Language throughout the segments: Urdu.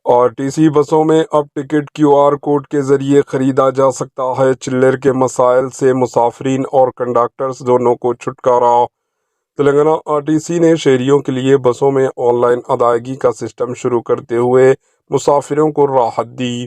آرٹیسی بسوں میں اب ٹکٹ QR کوڈ کے ذریعے خریدا جا سکتا ہے۔ چلر کے مسائل سے مسافرین اور کنڈکٹرز دونوں کو چھٹکارا۔ تلنگانہ آرٹیسی نے شہریوں کے لیے بسوں میں آن لائن ادائیگی کا سسٹم شروع کرتے ہوئے مسافروں کو راحت دی۔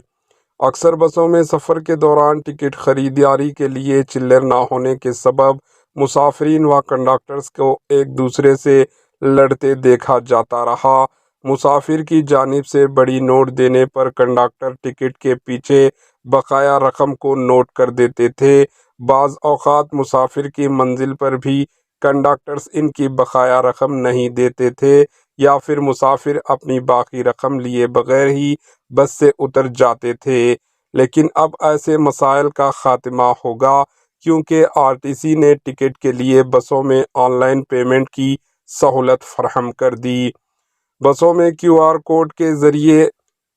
اکثر بسوں میں سفر کے دوران ٹکٹ خریداری کے لیے چلر نہ ہونے کے سبب مسافرین و کنڈکٹرز کو ایک دوسرے سے لڑتے دیکھا جاتا رہا۔ مسافر کی جانب سے بڑی نوٹ دینے پر کنڈکٹر ٹکٹ کے پیچھے بقایا رقم کو نوٹ کر دیتے تھے۔ بعض اوقات مسافر کی منزل پر بھی کنڈکٹرز ان کی بقایا رقم نہیں دیتے تھے یا پھر مسافر اپنی باقی رقم لیے بغیر ہی بس سے اتر جاتے تھے، لیکن اب ایسے مسائل کا خاتمہ ہوگا کیونکہ آرٹیسی نے ٹکٹ کے لیے بسوں میں آن لائن پیمنٹ کی سہولت فراہم کر دی۔ بسوں میں QR کوڈ کے ذریعے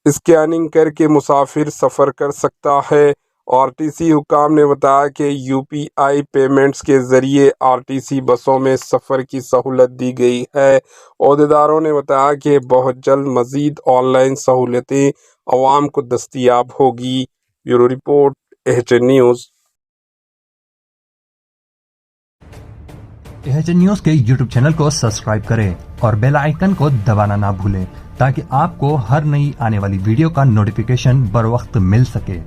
اسکیننگ کر کے مسافر سفر کر سکتا ہے۔ آرٹیسی حکام نے بتایا کہ UPI پیمنٹس کے ذریعے آرٹیسی بسوں میں سفر کی سہولت دی گئی ہے۔ عہدیداروں نے بتایا کہ بہت جلد مزید آن لائن سہولتیں عوام کو دستیاب ہوگی۔ Bureau report AHN news. AHN news کے YouTube چینل کو سبسکرائب کریں اور بیل آئیکن کو دبانا نہ بھولیں تاکہ آپ کو ہر نئی آنے والی ویڈیو کا نوٹیفیکیشن بر وقت مل سکے۔